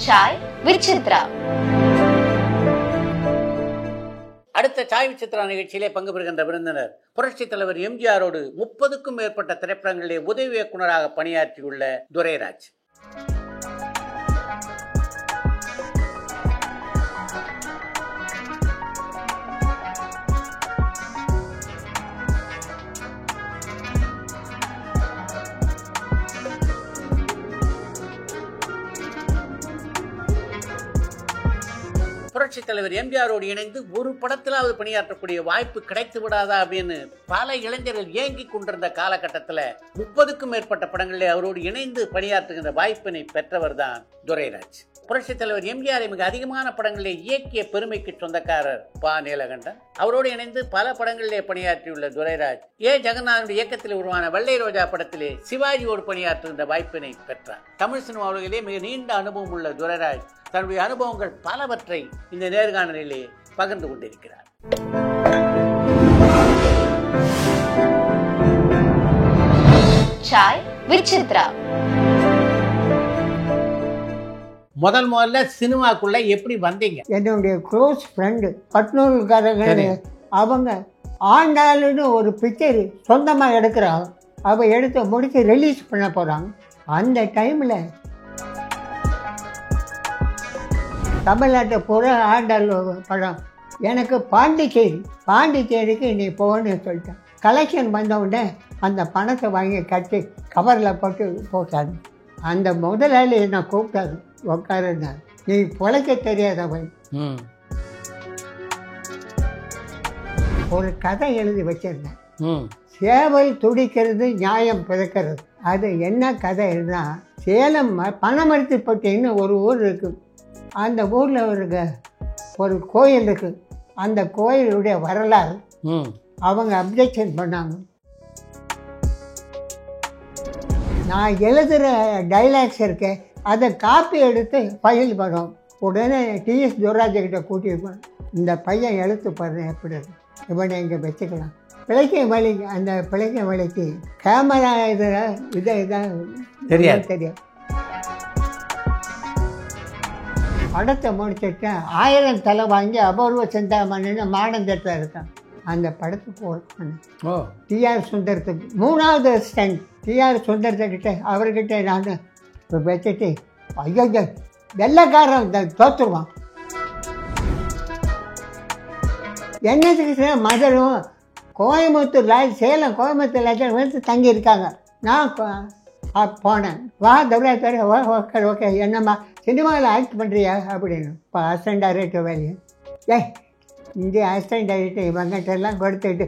சாய் விசித்ரா. அடுத்த சாய் விசித்ரா நிகழ்ச்சியிலே பங்கு பெறுகின்ற விருந்தினர் புரட்சித் தலைவர் எம்ஜிஆரோடு 30க்கும் மேற்பட்ட திரைப்படங்களிலே உதவி இயக்குநராக பணியாற்றியுள்ள துரைராஜ். புரட்சித் தலைவர் எம்ஜிஆரோடு இணைந்து ஒரு படத்திலாவது பணியாற்றக்கூடிய வாய்ப்பு கிடைத்து விடாதா அப்படின்னு பல இளைஞர்கள் ஏங்கிக் கொண்டிருந்த காலகட்டத்தில் 30க்கும் மேற்பட்ட படங்களில் அவரோடு இணைந்து பணியாற்றுகின்ற வாய்ப்பினை பெற்றவர் தான் துரைராஜ். புரட்சித் தலைவர் எம்ஜிஆரை மிக அதிகமான படங்களிலே இயக்கிய பெருமைக்கு சொந்தக்காரர் பா. நீலகண்டன். அவரோடு இணைந்து பல படங்களிலே பணியாற்றியுள்ள துரைராஜ் ஜெகநாதனுடைய இயக்கத்தில் உருவான வெள்ளை ரோஜா படத்திலே சிவாஜியோடு பணியாற்றுகின்ற வாய்ப்பினை பெற்றார். தமிழ் சினிமா உலகிலே மிக நீண்ட அனுபவம் உள்ள துரைராஜ் தன்னுடைய அனுபவங்கள் பலவற்றை இந்த நேர்காணலிலே பகிர்ந்து கொண்டிருக்கிறார். சாய் விசித்ரா. முதல்ல சினிமாக்குள்ள எப்படி வந்தீங்க? என்னுடைய க்ளோஸ் ஃப்ரெண்டு பட்னூர்காரங்க அவங்க ஆண்டாளுன்னு ஒரு பிக்சர் சொந்தமாக எடுக்கிறாங்க. அவள் எடுத்து முடிச்சு ரிலீஸ் பண்ண போகிறாங்க. அந்த டைமில் தமிழ்நாட்டை பூரா ஆண்டாள் படம். எனக்கு பாண்டிச்சேரிக்கு நீ போகணும்னு சொல்லிட்டேன். கலெக்ஷன் வந்தவுடனே அந்த பணத்தை வாங்கி கட்டி கவரில் போட்டு போட்டாரு. அந்த முதலாளி என்னை கூப்பிட்டாரு, உட்காருந்தார். நீ பொழைக்க தெரியாதவன், ஒரு கதை எழுதி வச்சிருந்தேன். சேவல் துடிக்கிறது நியாயம் பிறக்கிறது. அது என்ன கதைன்னா, சேலம் பனமரத்துப்பட்டின்னு ஒரு ஊர் இருக்கு. அந்த ஊரில் ஒரு கோயில் இருக்கு. அந்த கோயிலுடைய வரலாறு அவங்க அப்ஜெக்ஷன் பண்ணாங்க. நான் எழுதுகிற டைலாக்ஸ் இருக்கேன், அதை காப்பி எடுத்து ஃபைல் பண்ணோம். உடனே டிஎஸ் துரைராஜ்கிட்ட கூட்டியிருப்பேன். இந்த பையன் எழுத்து பாருங்க எப்படி இவனை இங்கே வச்சுக்கலாம். பிழைக்க வழி, அந்த பிழைக்க வழிக்கு கேமரா இதான் தெரியாது. படத்தை முடிச்சுட்டேன். 1000 தலை வாங்கி அபூர்வ சிந்தாமணின்னு மாடன் தேட்டர் இருக்கான். அந்த படத்துக்கு ஒர்க் பண்ணேன். டிஆர் சுந்தரத்துக்கு 3வது அசிஸ்டன்ட் டிஆர் சுந்தரத்துக்கிட்ட அவர்கிட்ட நான் வச்சுட்டு, ஐயோ வெள்ளைக்காரன் தோற்றுருவான், என்னத்துக்கு மதுரும் கோயம்புத்தூர் சேலம் கோயம்புத்தூர் வந்து தங்கியிருக்காங்க. நான் போனேன். வா துரைராஜ், ஓகே என்னம்மா சினிமாவில் ஆக்ட் பண்ணுறியா அப்படின்னு. இப்போ அசிஸ்டன்ட் டைரக்டர் வேலையை இங்கே அசிஸ்டன்ட் டைரக்டர் இவங்கிட்டெல்லாம் கொடுத்துட்டு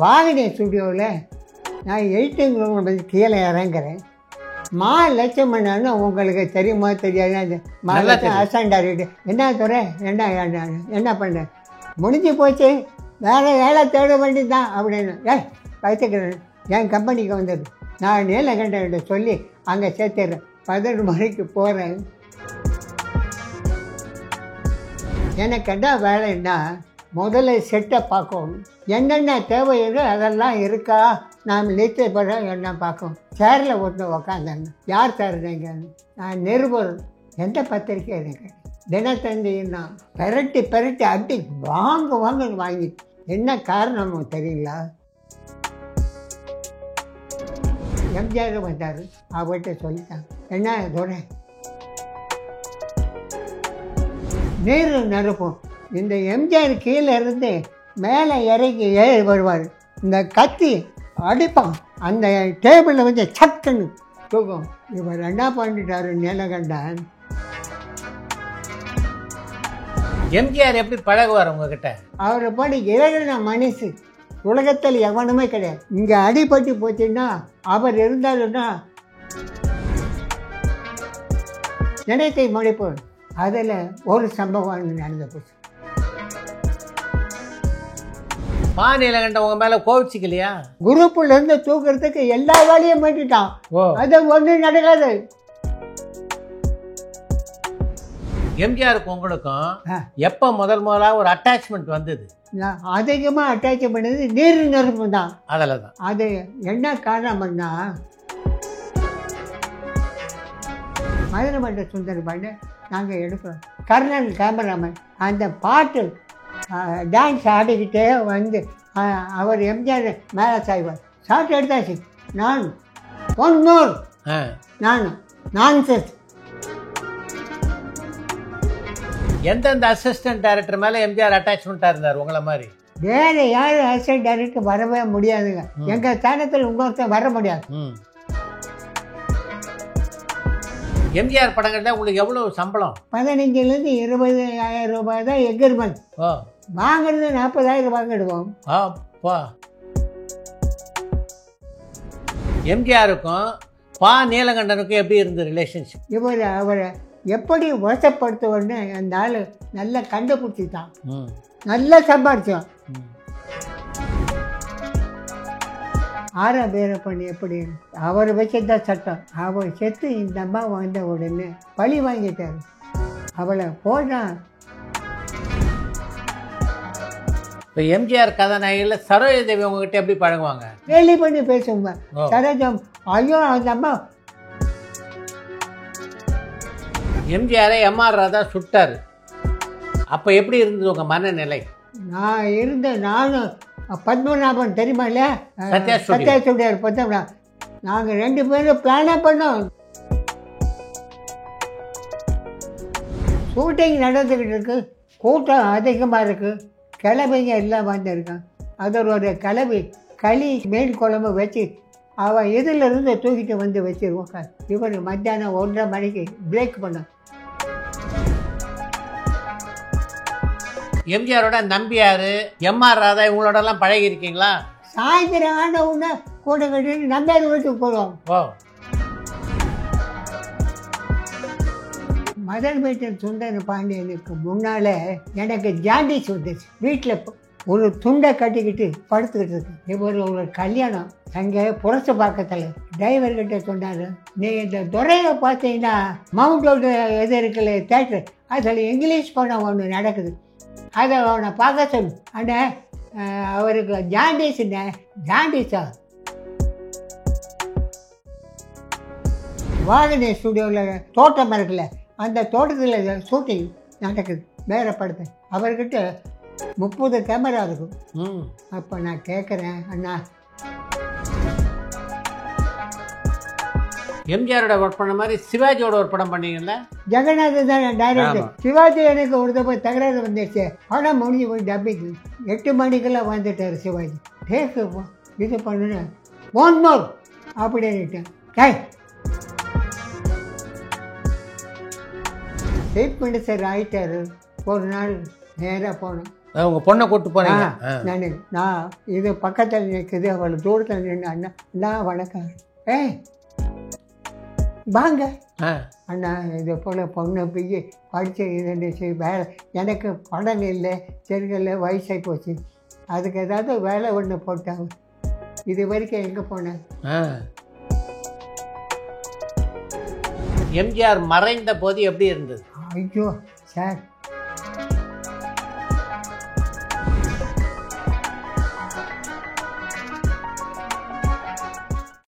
வாகினி ஸ்டுடியோவில் நான் எடிட்டிங் ரூம் கீழே இறங்குறேன். லட்சுமணன்னு உங்களுக்கு தெரியுமா தெரியாது, அசிஸ்டன்ட் டைரக்டர். என்ன துறை, என்ன பண்ணுறேன், முடிஞ்சு போச்சு, வேறு வேலை தேட வேண்டியதுதான் அப்படின்னு. வச்சுக்கிறேன், என் கம்பெனிக்கு வந்தது. நான் நீலகண்டன்கிட்ட சொல்லி அங்கே சேர்த்துறேன். 11 மணிக்கு போகிறேன். எனக்கு என்ன வேலைன்னா, முதல்ல செட்டை பார்க்கணும், என்னென்ன தேவையோ அதெல்லாம் இருக்கா நாம் நிச்சயப்பட என்ன பார்க்கணும். சேரில் ஒருத்தர் உக்காந்தாங்க. யார் சார் நீங்கள்? நான் நிருபர். எந்த பத்திரிக்கை எனக்கு தினத்தந்தின்னா பெரட்டி அடி வாங்கன்னு வாங்கி. என்ன காரணமும் தெரியல. எம்ஜிஆர் வந்தார். அவர்கிட்ட சொல்லிட்டாங்க, என்ன துரை நீர் நெருப்போம். இந்த எம்ஜிஆர் கீழே இருந்து மேலே இறங்கி வருவார். இந்த கத்தி அடிப்பான், அந்த டேபிளில் வந்து சட்டுன்னு தூக்கும். இவர் என்ன பண்ணிட்டாரு நீலகண்டன். எம்ஜிஆர் எப்படி பழகுவார் உங்ககிட்ட? அவரை பாடி இறங்கின மனுஷு உலகத்தில் எவனுமே கிடையாது. இங்கே அடிபட்டு போச்சுன்னா அவர் இருந்தாருன்னா நினைத்தை முடிப்போம். அதில் ஒரு சம்பவம் நடந்து போச்சு. பா. நீலகண்டன் உங்க மேல கோவிச்சுக்கலையா? குரூப்ல இருந்து தூக்குறதுக்கு எல்லா வேலையும் பண்ணிட்டான். அது ஒன்றும் நடக்காது. எம்ஜிஆருக்கு உங்களுக்கும் எப்ப முதலா ஒரு அட்டாச்மெண்ட் வந்தது? அதிகமாக அட்டாச் பண்ணது நீர் நெருப்பு தான். அதில் தான். அது என்ன காரணம்னா, மதுரமன்ற சுந்தர் பாண்டு நாங்கள் எடுக்கிறோம். கர்ணன் கேமராமேன் அந்த பாட்டு டான்ஸ் ஆடிக்கிட்டே வந்து அவர் எம்ஜிஆர் மேலே சாய்வார். ஷார்ட் எடுத்தாச்சு. நான் ஒன்னூர் நான் எந்தெந்த அசிஸ்டன்ட் டைரக்டர் மேலே எம்ஜிஆர் அட்டாச்மெண்ட்டாக இருந்தார் உங்களை மாதிரி? வேறு யாரும் அசிஸ்டன்ட் டைரக்டர் வரவே முடியாதுங்க. எங்கள் ஸ்தானத்தில் இன்னொருத்தர் வர முடியாது. எம்ஜிஆர் படங்கள்ல உங்களுக்கு எவ்வளவு சம்பளம்? 15,000 20,000 ரூபாய் தான் எக்ரிமெண்ட். வாங்குறது 40,000 வாங்கிடுவோம். எம்ஜிஆருக்கும் நீலகண்டனுக்கும் எப்படி இருந்தது ரிலேஷன்ஷிப்? அவரை எப்படி வசப்படுத்துவோன்னு அந்த ஆள் நல்லா கண்டுபிடிச்சிட்டான். நல்லா சம்பாதிச்சான். 6 பேரை பண்ணி எப்படி அவர் வச்சதான் சட்டம். அவர் செத்து இந்த அம்மா வந்த உடனே பழி வாங்கிட்டார். அவளை போனா இப்போ எம்ஜிஆர் கதாநாயகில் சரோஜா தேவி உங்ககிட்ட எப்படி பழகுவாங்க? கேள்வி பண்ணி பேசுவாங்க. சரோஜம் ஐயோ அந்த அம்மா. எம்ஜிஆரை எம்ஆர் ராதா சுட்டார். அப்போ எப்படி இருந்தது உங்கள் மனநிலை? நானும் பத்மநாபன் தெரியுமா இல்லையா, சத்யா ஸ்டுடியோ பார்த்தோம்னா நாங்கள் 2 பேரும் பிளானாக பண்ணோம். ஷூட்டிங் நடந்துக்கிட்டு இருக்கு. கூட்டம் அதிகமாக இருக்குது. கிளவிங்க எல்லாம் வந்துருக்கான். அதில் ஒரு கிளவி களி மீன் குழம்பு வச்சு அவன் இதிலிருந்து தூக்கிட்டு வந்து வச்சுருவோம். இவர் மத்தியானம் 1:30 மணிக்கு பிரேக் பண்ணோம். எம்ஜிஆரோட நம்பியார் எம்ஆர் ராதா இவங்களோடலாம் பழகி இருக்கீங்களா? சாயந்தரம் ஆன உடனே கூட கட்டிட்டு நம்பியார் வீட்டுக்கு போடுவோம். மதுரமன்ற சுந்தர பாண்டியனுக்கு முன்னால் எனக்கு ஜாண்டிஸ் வந்துச்சு. வீட்டில் ஒரு துண்டை கட்டிக்கிட்டு படுத்துக்கிட்டு இருக்கு. இவர் ஒரு கல்யாணம் அங்கே புரட்சி பக்கத்தில் டிரைவர்கிட்ட சொன்னார், நீ இந்த துறையை பார்த்தீங்கன்னா மவுண்ட் ரோடு எது இருக்குல்ல தேட்டர், அதில் இங்கிலீஷ் படம் ஒன்று நடக்குது, அதை அவனை பார்க்க சொல்லு. ஆனால் அவருக்கு ஜாண்டிஸா வாகனே ஸ்டுடியோவில் தோட்டம் இருக்குல்ல, அந்த தோட்டத்தில் ஷூட்டிங் நடக்குது வேற படத்தை. அவர்கிட்ட 30 கேமரா இருக்கும். அப்போ நான் கேட்குறேன், அண்ணா எம்ஜிஆரோட ஒர்க் பண்ண மாதிரி சிவாஜியோட ஒரு படம் பண்ணீங்கல்ல? ஜெகநாத் தான் டைரக்டர். சிவாஜி எனக்கு ஒரு தடவை தகராறு வந்துடுச்சு. படம் முடிஞ்சு போய் டப்பிக்கு 8 மணிக்கெல்லாம் வந்துட்டார் சிவாஜி. டேக்கு இது பண்ணுன்னு ஒன் மோர் அப்படின்னுட்டேன். சீஃப் மினிஸ்டர் ஆகிட்டாரு. ஒரு நாள் நேராக போனோம். உங்கள் பொண்ணை கூப்பிட்டு போனீங்க? நான் இது பக்கத்தில் நிற்குது, அவள் தூரத்தில் நின்று, அண்ணா நான் வணக்கம், வாங்க அண்ணா, இது போல் பொண்ணை போய் படித்து இது வேலை, எனக்கு படம் இல்லை, செருகல்ல வயசாகி போச்சு, அதுக்கு ஏதாவது வேலை ஒன்று போட்டாங்க. இது வரைக்கும் எங்கே போனேன்? எம்ஜிஆர் மறைந்த போது எப்படி இருந்தது? ஐயோ சார்,